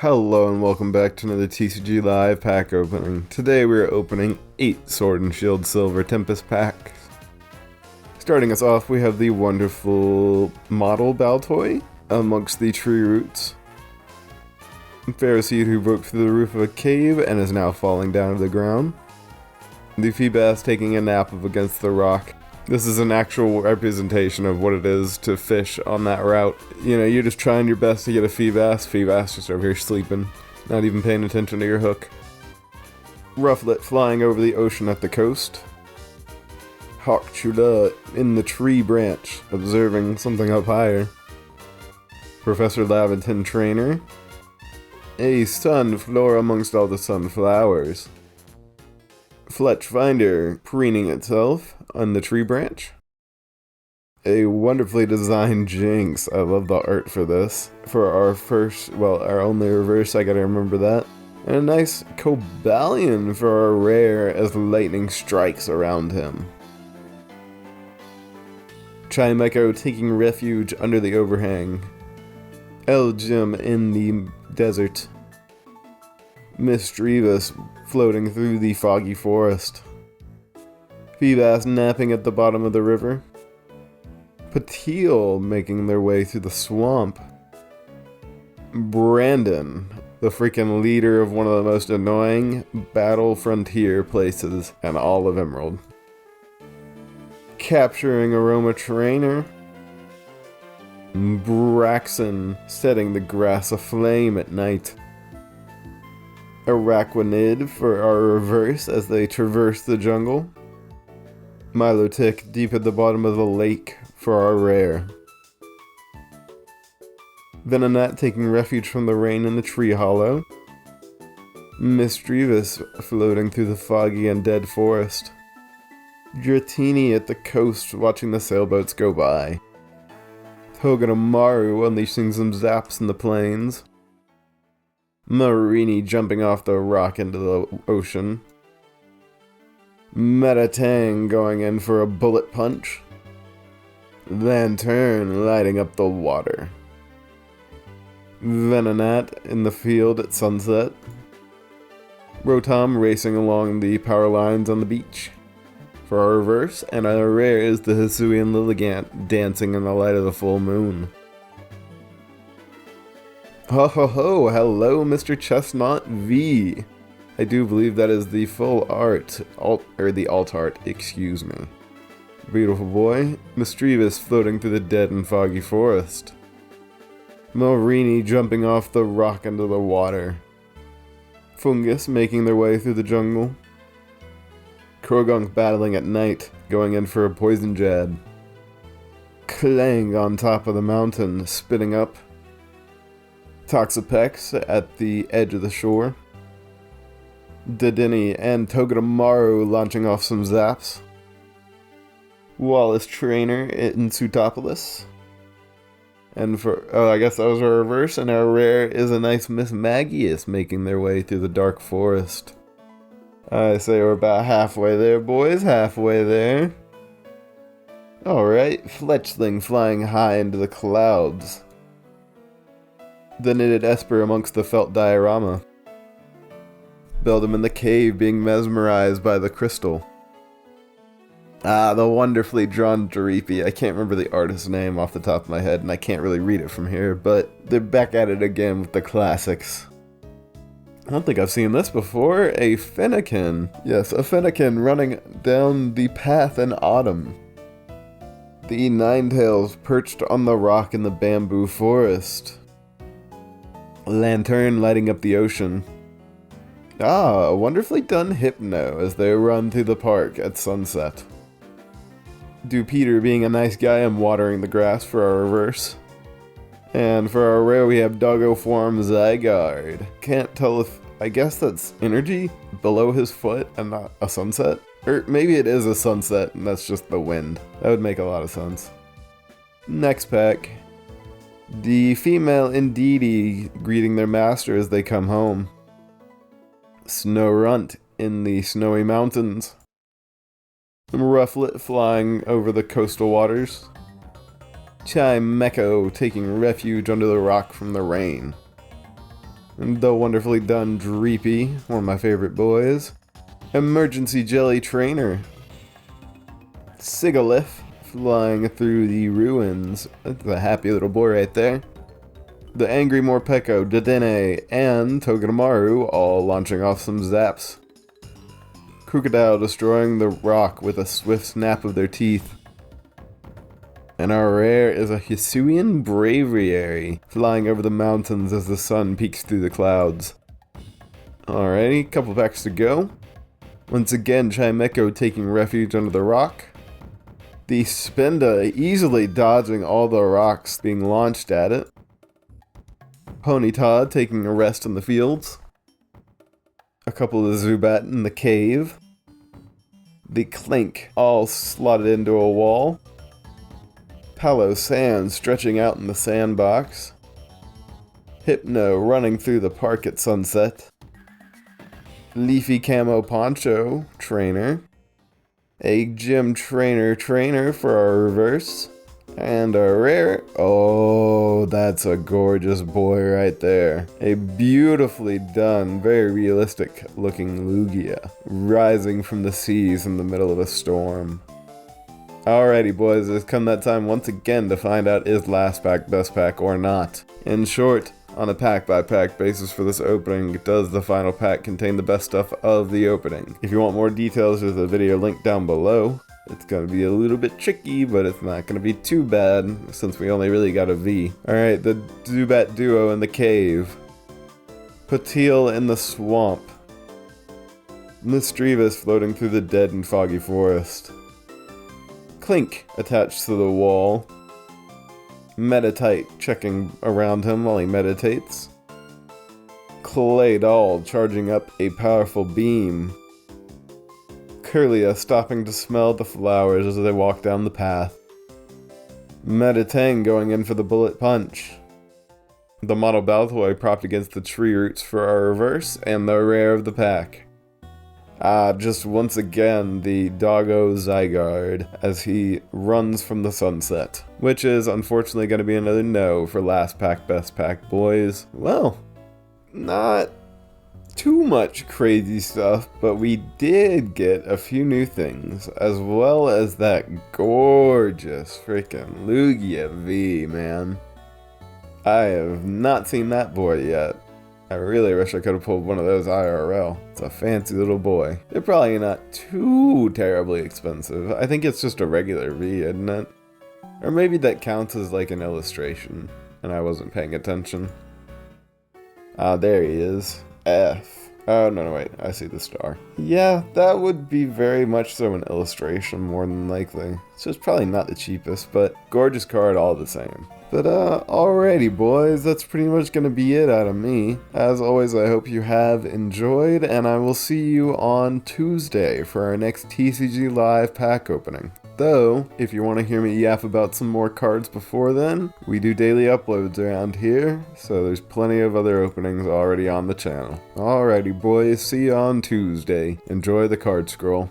Hello and welcome back to another TCG Live pack opening. Today we are opening 8 Sword and Shield Silver Tempest packs. Starting us off, we have the wonderful model Baltoy amongst the tree roots. Pharisee who broke through the roof of a cave and is now falling down to the ground. The Feebas taking a nap against the rock. This is an actual representation of what it is to fish on that route. You know, you're just trying your best to get a Feebas. Feebas just over here sleeping, not even paying attention to your hook. Rufflet flying over the ocean at the coast. Hawk Chula in the tree branch, observing something up higher. Professor Laventon Trainer. A sunflower amongst all the sunflowers. Fletch Finder preening itself on the tree branch. A wonderfully designed Jinx. I love the art for this. For our first, well, our only reverse, I gotta remember that. And a nice Cobalion for our rare as lightning strikes around him. Chimecho taking refuge under the overhang. Elgyem in the desert. Misdreavus floating through the foggy forest. Feebas napping at the bottom of the river. Patil making their way through the swamp. Brandon, the freaking leader of one of the most annoying battle frontier places in all of Emerald. Capturing Aroma Trainer. Braxton setting the grass aflame at night. Araquanid for our reverse as they traverse the jungle. Milotic deep at the bottom of the lake for our rare. Venonat taking refuge from the rain in the tree hollow. Misdreavus floating through the foggy and dead forest. Dratini at the coast watching the sailboats go by. Togedemaru unleashing some zaps in the plains. Marini jumping off the rock into the ocean. Metatang going in for a bullet punch. Lantern lighting up the water. Venonat in the field at sunset. Rotom racing along the power lines on the beach. For our reverse, and our rare is the Hisuian Lilligant dancing in the light of the full moon. Ho ho ho, hello Mr. Chestnut V. I do believe that is the full art, the alt art, excuse me. Beautiful boy. Misdreavus floating through the dead and foggy forest. Marini jumping off the rock into the water. Fungus making their way through the jungle. Krogunk battling at night, going in for a poison jab. Clang on top of the mountain, spitting up. Toxapex at the edge of the shore. Dedenne and Togedemaru launching off some zaps. Wallace Trainer in Sutopolis. And for, I guess that was our reverse, and our rare is a nice Miss Magius making their way through the dark forest. I say we're about halfway there, boys, halfway there. Alright, Fletchling flying high into the clouds. The knitted Esper amongst the felt diorama. Beldam in the cave being mesmerized by the crystal. Ah, the wonderfully drawn Jaripi. I can't remember the artist's name off the top of my head, and I can't really read it from here, but they're back at it again with the classics. I don't think I've seen this before. A Fennekin. Yes, a Fennekin running down the path in autumn. The Ninetales perched on the rock in the bamboo forest. Lantern lighting up the ocean. Ah, a wonderfully done Hypno as they run through the park at sunset. Dupeter being a nice guy and watering the grass for our reverse. And for our rare we have Doggo Form Zygarde. Can't tell if, I guess that's energy below his foot and not a sunset? Or maybe it is a sunset and that's just the wind. That would make a lot of sense. Next pack. The female Indeedee greeting their master as they come home. Snowrunt in the snowy mountains. Rufflet flying over the coastal waters. Chimecho taking refuge under the rock from the rain. The wonderfully done Dreepy, one of my favorite boys. Emergency Jelly Trainer. Sigalith, flying through the ruins. That's a happy little boy right there. The Angry Morpeko, Dedenne, and Togedemaru all launching off some zaps. Crocodile destroying the rock with a swift snap of their teeth. And our rare is a Hisuian Braviary, flying over the mountains as the sun peeks through the clouds. Alrighty, couple packs to go. Once again, Chimecho taking refuge under the rock. The Spinda easily dodging all the rocks being launched at it. Ponyta taking a rest in the fields. A couple of Zubat in the cave. The Clink all slotted into a wall. Palo Sand stretching out in the sandbox. Hypno running through the park at sunset. Leafy Camo Poncho Trainer. A Gym Trainer for our reverse. And a rare. Oh, that's a gorgeous boy right there. A beautifully done, very realistic looking Lugia, rising from the seas in the middle of a storm. Alrighty boys, it's come that time once again to find out is last pack best pack or not. In short, on a pack by pack basis for this opening, does the final pack contain the best stuff of the opening? If you want more details, there's a video link down below. It's going to be a little bit tricky, but it's not going to be too bad since we only really got a V. Alright, the Zubat Duo in the cave. Patil in the swamp. Misdreavus floating through the dead and foggy forest. Clink attached to the wall. Meditite checking around him while he meditates. Claydol charging up a powerful beam. Curlia stopping to smell the flowers as they walk down the path. Meditang going in for the bullet punch. The Mono Baltoy propped against the tree roots for our reverse, and the rare of the pack. Just once again, the Doggo Zygarde as he runs from the sunset. Which is unfortunately going to be another no for last pack, best pack, boys. Well, not too much crazy stuff, but we did get a few new things, as well as that gorgeous freaking Lugia V, man. I have not seen that boy yet. I really wish I could have pulled one of those IRL. It's a fancy little boy. They're probably not too terribly expensive. I think it's just a regular V, isn't it? Or maybe that counts as like an illustration, and I wasn't paying attention. There he is. F. Oh, no, wait. I see the star. Yeah, that would be very much so an illustration, more than likely. It's just probably not the cheapest, but gorgeous card all the same. But, alrighty, boys. That's pretty much gonna be it out of me. As always, I hope you have enjoyed, and I will see you on Tuesday for our next TCG Live pack opening. Though, if you want to hear me yap about some more cards before then, we do daily uploads around here, so there's plenty of other openings already on the channel. Alrighty boys, see you on Tuesday. Enjoy the card scroll.